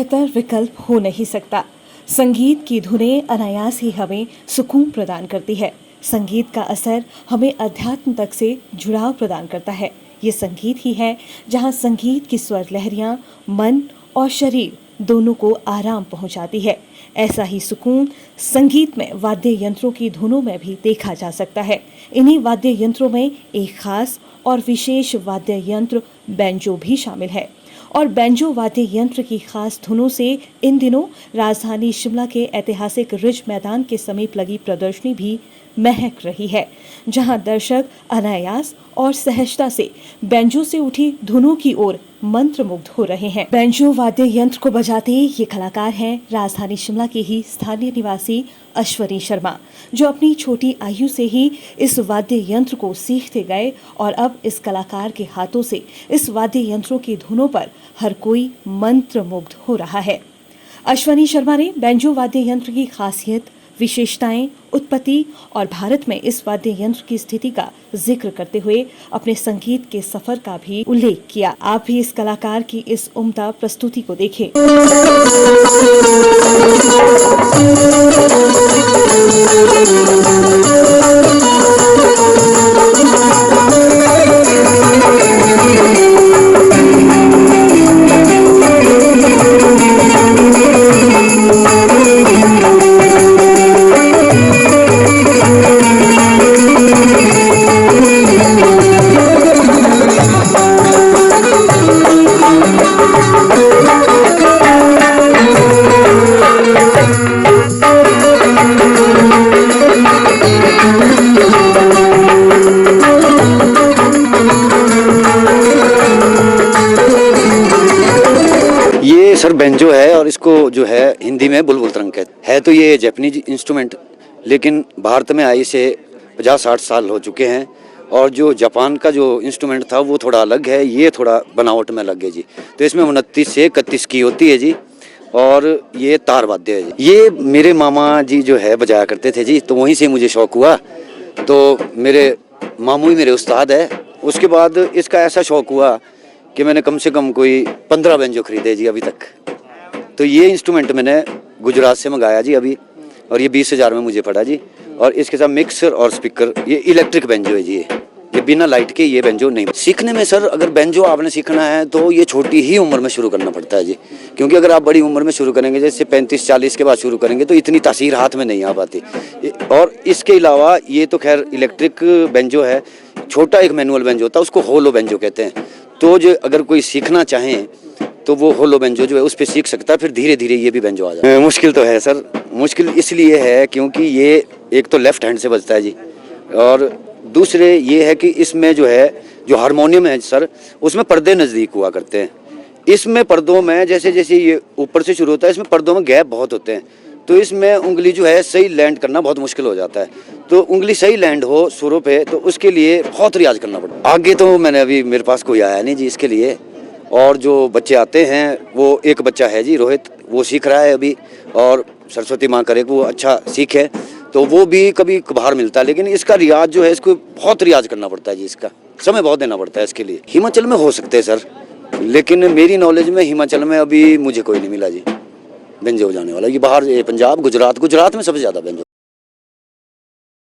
बेहतर विकल्प हो नहीं सकता। संगीत की धुनें अनायास ही हमें सुकून प्रदान करती है। संगीत का असर हमें अध्यात्म तक से जुड़ाव प्रदान करता है। ये संगीत ही है जहाँ संगीत की स्वर लहरियाँ मन और शरीर दोनों को आराम पहुँचाती है। ऐसा ही सुकून संगीत में वाद्य यंत्रों की धुनों में भी देखा जा सकता है। इन्हीं वाद्य यंत्रों में एक खास और विशेष वाद्य यंत्र बैंजो भी शामिल है और बैंजो वाद्य यंत्र की खास धुनों से इन दिनों राजधानी शिमला के ऐतिहासिक रिज मैदान के समीप लगी प्रदर्शनी भी महक रही है, जहां दर्शक अनायास और सहजता से बैंजो से उठी धुनों की ओर मंत्रमुग्ध हो रहे हैं। बैंजो वाद्य यंत्र को बजाते ये कलाकार हैं राजधानी शिमला के ही स्थानीय निवासी अश्वनी शर्मा, जो अपनी छोटी आयु से ही इस वाद्य यंत्र को सीखते गए और अब इस कलाकार के हाथों से इस वाद्य यंत्रों की धुनों पर हर कोई मंत्रमुग्ध हो रहा है। अश्वनी शर्मा ने बैंजो वाद्य यंत्र की खासियत, विशेषताएं, उत्पत्ति और भारत में इस वाद्य यंत्र की स्थिति का जिक्र करते हुए अपने संगीत के सफर का भी उल्लेख किया। आप भी इस कलाकार की इस उम्दा प्रस्तुति को देखें। ये सर बैंजो है और इसको जो है हिंदी में बुलबुल तरंग कहते हैं। तो ये जापानीज इंस्ट्रूमेंट, लेकिन भारत में आई से 50-60 साल हो चुके हैं। और जो जापान का जो इंस्ट्रूमेंट था वो थोड़ा अलग है, ये थोड़ा बनावट में अलग है जी। तो इसमें 29 से 31 की होती है जी, और ये तार वाद्य है जी। ये मेरे मामा जी जो है बजाया करते थे जी, तो वहीं से मुझे शौक हुआ। तो मेरे मामू ही मेरे उस्ताद है। उसके बाद इसका ऐसा शौक हुआ कि मैंने कम से कम कोई 15 बैंजो खरीदे जी अभी तक। तो ये इंस्ट्रूमेंट मैंने गुजरात से मंगाया जी अभी, और ये 20,000 में मुझे पड़ा जी। और इसके साथ मिक्सर और स्पीकर, ये इलेक्ट्रिक बैंजो है जी। ये बिना लाइट के ये बैंजो नहीं। सीखने में सर, अगर बैंजो आपने सीखना है तो ये छोटी ही उम्र में शुरू करना पड़ता है जी, क्योंकि अगर आप बड़ी उम्र में शुरू करेंगे, जैसे 35-40 के बाद शुरू करेंगे, तो इतनी तासीर हाथ में नहीं आ पाती। और इसके अलावा ये तो खैर इलेक्ट्रिक बैंजो है, छोटा एक मैनुअल बैंजो होता है, उसको होलो बैंजो कहते हैं। तो जो अगर कोई सीखना चाहे तो वो होलो बैंजो जो है उस पर सीख सकता है, फिर धीरे धीरे ये भी बैंजो आ जाए। मुश्किल तो है सर, मुश्किल इसलिए है क्योंकि ये एक तो लेफ्ट हैंड से बजता है जी, और दूसरे ये है कि इसमें जो है जो हारमोनियम है सर, उसमें पर्दे नज़दीक हुआ करते हैं। इसमें पर्दों में जैसे जैसे ये ऊपर से शुरू होता है, इसमें पर्दों में गैप बहुत होते हैं, तो इसमें उंगली जो है सही लैंड करना बहुत मुश्किल हो जाता है। तो उंगली सही लैंड हो सुरों पे, तो उसके लिए बहुत रियाज करना पड़ता है। आगे तो मैंने अभी, मेरे पास कोई आया नहीं जी इसके लिए। और जो बच्चे आते हैं, वो एक बच्चा है जी रोहित, वो सीख रहा है अभी, और सरस्वती माँ करे कि वो अच्छा सीखे, तो वो भी कभी कभार मिलता है। लेकिन इसका रियाज जो है, इसको बहुत रियाज करना पड़ता है जी, इसका समय बहुत देना पड़ता है इसके लिए। हिमाचल में हो सकते हैं सर, लेकिन मेरी नॉलेज में हिमाचल में अभी मुझे कोई नहीं मिला जी बैंजो बजाने वाला। ये बाहर पंजाब, गुजरात में सबसे ज़्यादा बैंजो।